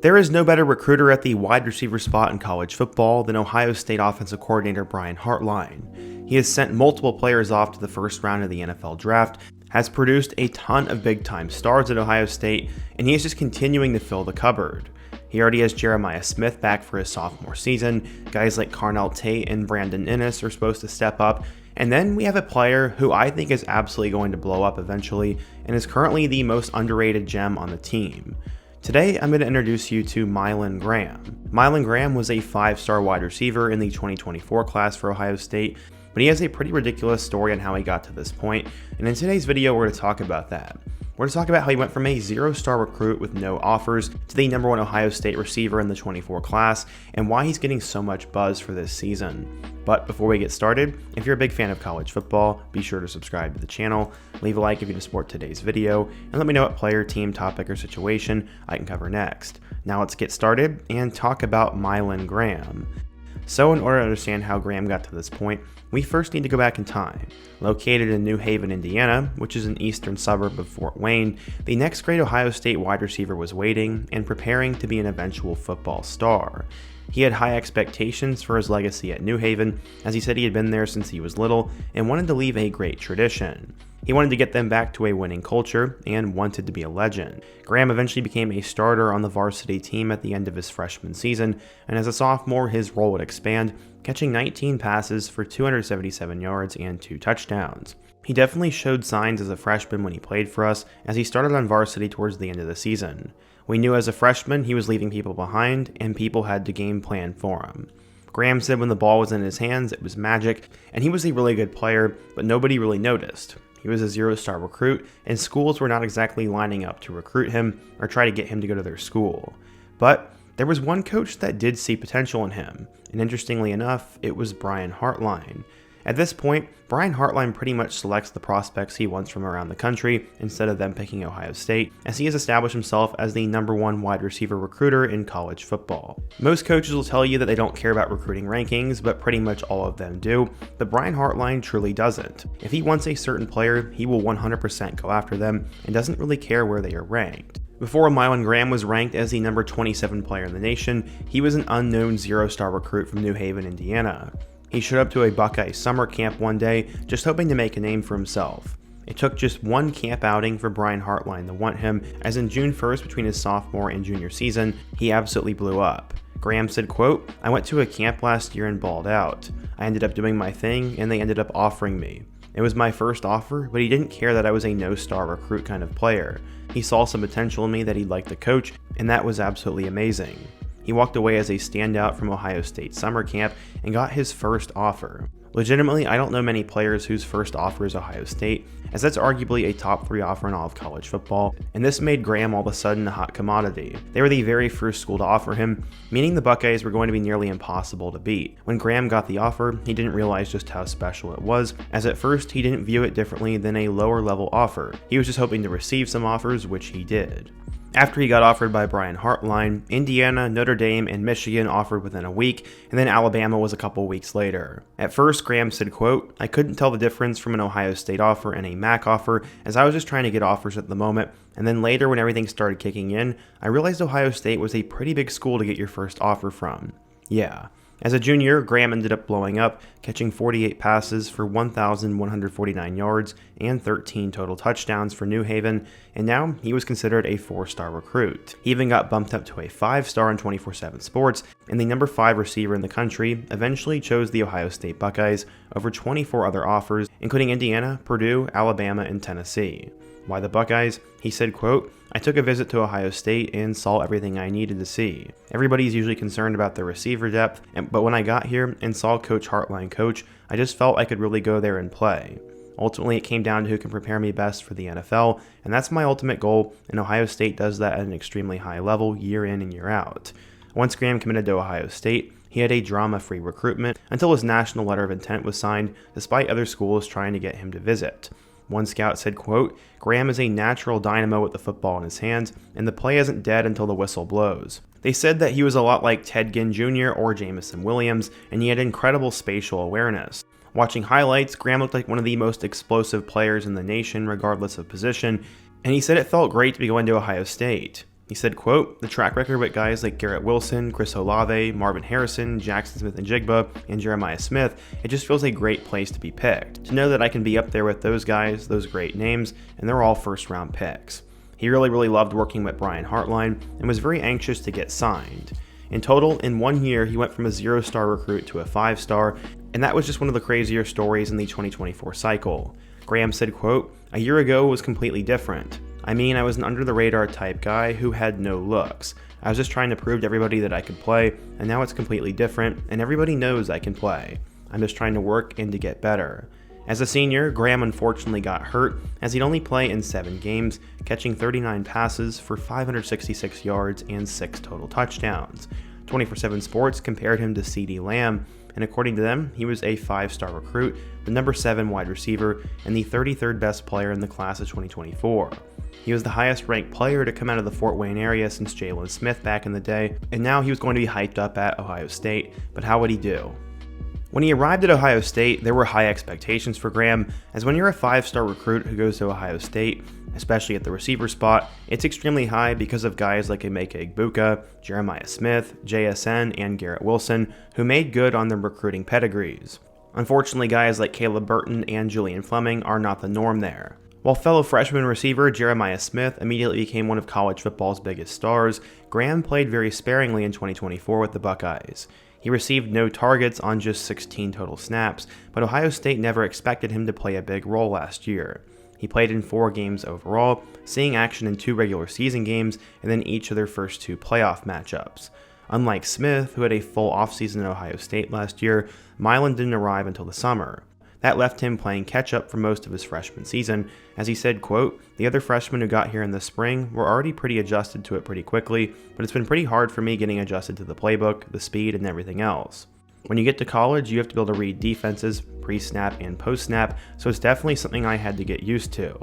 There is no better recruiter at the wide receiver spot in college football than Ohio State offensive coordinator Brian Hartline. He has sent multiple players off to the first round of the NFL draft, has produced a ton of big-time stars at Ohio State, and he is just continuing to fill the cupboard. He already has Jeremiah Smith back for his sophomore season, guys like Carnell Tate and Brandon Innes are supposed to step up, and then we have a player who I think is absolutely going to blow up eventually, and is currently the most underrated gem on the team. Today, I'm going to introduce you to Mylan Graham. Mylan Graham was a 5-star wide receiver in the 2024 class for Ohio State, but he has a pretty ridiculous story on how he got to this point, and in today's video, we're going to talk about that. We're going to talk about how he went from a 0-star recruit with no offers to the #1 Ohio State receiver in the 24 class, and why he's getting so much buzz for this season. But before we get started, if you're a big fan of college football, be sure to subscribe to the channel, leave a like if you support today's video, and let me know what player, team, topic, or situation I can cover next. Now let's get started and talk about Mylan Graham. So in order to understand how Graham got to this point, we first need to go back in time. Located in New Haven, Indiana, which is an eastern suburb of Fort Wayne, the next great Ohio State wide receiver was waiting and preparing to be an eventual football star. He had high expectations for his legacy at New Haven, as he said he had been there since he was little and wanted to leave a great tradition. He wanted to get them back to a winning culture and wanted to be a legend. Graham eventually became a starter on the varsity team at the end of his freshman season, and as a sophomore, his role would expand, catching 19 passes for 277 yards and 2 touchdowns. He definitely showed signs as a freshman when he played for us, as he started on varsity towards the end of the season. We knew as a freshman he was leaving people behind, and people had to game plan for him. Graham said when the ball was in his hands, it was magic, and he was a really good player, but nobody really noticed. He was a 0-star recruit, and schools were not exactly lining up to recruit him or try to get him to go to their school. But there was one coach that did see potential in him, and interestingly enough, it was Brian Hartline. At this point, Brian Hartline pretty much selects the prospects he wants from around the country instead of them picking Ohio State, as he has established himself as the #1 wide receiver recruiter in college football. Most coaches will tell you that they don't care about recruiting rankings, but pretty much all of them do, but Brian Hartline truly doesn't. If he wants a certain player, he will 100% go after them and doesn't really care where they are ranked. Before Mylan Graham was ranked as the number 27 player in the nation, he was an unknown 0-star recruit from New Haven, Indiana. He showed up to a Buckeyes summer camp one day, just hoping to make a name for himself. It took just one camp outing for Brian Hartline to want him, as in June 1st between his sophomore and junior season, he absolutely blew up. Graham said, quote, "I went to a camp last year and balled out. I ended up doing my thing, and they ended up offering me. It was my first offer, but he didn't care that I was a no-star recruit kind of player. He saw some potential in me that he'd like to coach, and that was absolutely amazing." He walked away as a standout from Ohio State summer camp and got his first offer. Legitimately, I don't know many players whose first offer is Ohio State, as that's arguably a top 3 offer in all of college football, and this made Graham all of a sudden a hot commodity. They were the very first school to offer him, meaning the Buckeyes were going to be nearly impossible to beat. When Graham got the offer, he didn't realize just how special it was, as at first he didn't view it differently than a lower level offer. He was just hoping to receive some offers, which he did. After he got offered by Brian Hartline, Indiana, Notre Dame, and Michigan offered within a week, and then Alabama was a couple weeks later. At first, Graham said, quote, "I couldn't tell the difference from an Ohio State offer and a MAC offer, as I was just trying to get offers at the moment, and then later when everything started kicking in, I realized Ohio State was a pretty big school to get your first offer from." Yeah. As a junior, Graham ended up blowing up, catching 48 passes for 1,149 yards and 13 total touchdowns for New Haven, and now he was considered a 4-star recruit. He even got bumped up to a 5-star in 24/7 Sports, and the number 5 receiver in the country eventually chose the Ohio State Buckeyes over 24 other offers, including Indiana, Purdue, Alabama, and Tennessee. Why the Buckeyes? He said, quote, "I took a visit to Ohio State and saw everything I needed to see. Everybody's usually concerned about the receiver depth, but when I got here and saw Coach Hartline coach, I just felt I could really go there and play. Ultimately, it came down to who can prepare me best for the NFL, and that's my ultimate goal, and Ohio State does that at an extremely high level year in and year out." Once Graham committed to Ohio State, he had a drama-free recruitment until his national letter of intent was signed, despite other schools trying to get him to visit. One scout said, quote, "Graham is a natural dynamo with the football in his hands, and the play isn't dead until the whistle blows." They said that he was a lot like Ted Ginn Jr. or Jamison Williams, and he had incredible spatial awareness. Watching highlights, Graham looked like one of the most explosive players in the nation regardless of position, and he said it felt great to be going to Ohio State. He said, quote, "The track record with guys like Garrett Wilson, Chris Olave, Marvin Harrison, Jackson Smith-Njigba, and Jeremiah Smith, it just feels a great place to be picked. To know that I can be up there with those guys, those great names, and they're all first-round picks." He really loved working with Brian Hartline and was very anxious to get signed. In total, in 1 year, he went from a 0-star recruit to a 5-star, and that was just one of the crazier stories in the 2024 cycle. Graham said, quote, "A year ago was completely different. I mean, I was an under-the-radar type guy who had no looks. I was just trying to prove to everybody that I could play, and now it's completely different, and everybody knows I can play. I'm just trying to work and to get better." As a senior, Graham unfortunately got hurt, as he'd only play in 7 games, catching 39 passes for 566 yards and 6 total touchdowns. 24/7 Sports compared him to CeeDee Lamb, and according to them, he was a 5-star recruit, the number 7 wide receiver, and the 33rd best player in the class of 2024. He was the highest ranked player to come out of the Fort Wayne area since Jalen Smith back in the day, and now he was going to be hyped up at Ohio State, but how would he do? When he arrived at Ohio State, there were high expectations for Graham, as when you're a 5-star recruit who goes to Ohio State, especially at the receiver spot, it's extremely high because of guys like Emeka Egbuka, Jeremiah Smith, JSN, and Garrett Wilson, who made good on their recruiting pedigrees. Unfortunately, guys like Caleb Burton and Julian Fleming are not the norm there. While fellow freshman receiver Jeremiah Smith immediately became one of college football's biggest stars, Graham played very sparingly in 2024 with the Buckeyes. He received no targets on just 16 total snaps, but Ohio State never expected him to play a big role last year. He played in 4 games overall, seeing action in 2 regular season games and then each of their first 2 playoff matchups. Unlike Smith, who had a full offseason at Ohio State last year, Mylan didn't arrive until the summer. That left him playing catch-up for most of his freshman season, as he said, quote, "The other freshmen who got here in the spring were already pretty adjusted to it pretty quickly, but it's been pretty hard for me getting adjusted to the playbook, the speed, and everything else. When you get to college, you have to be able to read defenses, pre-snap and post-snap, so it's definitely something I had to get used to."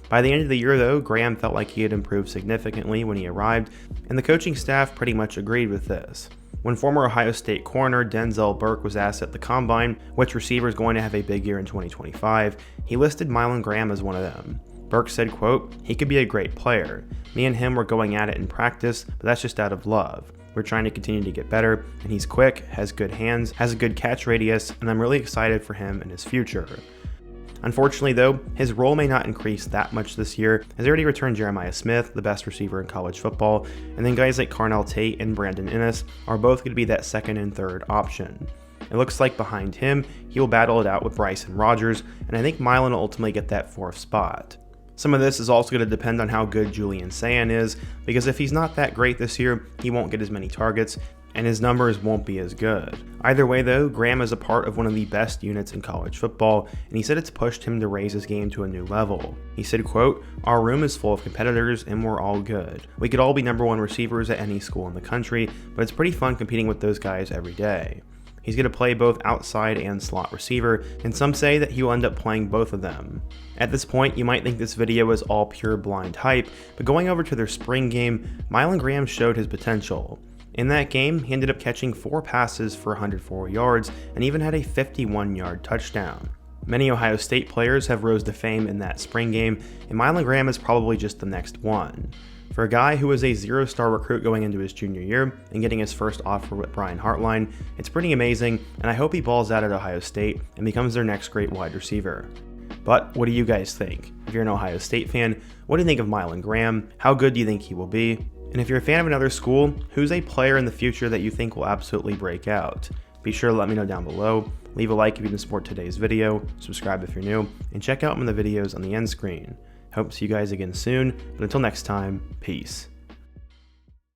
By the end of the year, though, Graham felt like he had improved significantly when he arrived, and the coaching staff pretty much agreed with this. When former Ohio State corner Denzel Burke was asked at the Combine which receiver is going to have a big year in 2025, he listed Mylan Graham as one of them. Burke said, quote, "He could be a great player. Me and him were going at it in practice, but that's just out of love. We're trying to continue to get better, and he's quick, has good hands, has a good catch radius, and I'm really excited for him and his future." Unfortunately, though, his role may not increase that much this year, as they already returned Jeremiah Smith, the best receiver in college football, and then guys like Carnell Tate and Brandon Inniss are both going to be that 2nd and 3rd option. It looks like behind him, he will battle it out with Bryson Rogers, and I think Mylan will ultimately get that 4th spot. Some of this is also going to depend on how good Julian Sayin is, because if he's not that great this year, he won't get as many targets, and his numbers won't be as good. Either way though, Graham is a part of one of the best units in college football, and he said it's pushed him to raise his game to a new level. He said, quote, "Our room is full of competitors and we're all good. We could all be number 1 receivers at any school in the country, but it's pretty fun competing with those guys every day." He's going to play both outside and slot receiver, and some say that he will end up playing both of them. At this point, you might think this video is all pure blind hype, but going over to their spring game, Mylan Graham showed his potential. In that game, he ended up catching 4 passes for 104 yards and even had a 51-yard touchdown. Many Ohio State players have rose to fame in that spring game, and Mylan Graham is probably just the next one. For a guy who was a 0-star recruit going into his junior year and getting his first offer with Brian Hartline, it's pretty amazing, and I hope he balls out at Ohio State and becomes their next great wide receiver. But what do you guys think? If you're an Ohio State fan, what do you think of Mylan Graham? How good do you think he will be? And if you're a fan of another school, who's a player in the future that you think will absolutely break out? Be sure to let me know down below. Leave a like if you can support today's video, subscribe if you're new, and check out one of the videos on the end screen. Hope to see you guys again soon, but until next time, peace.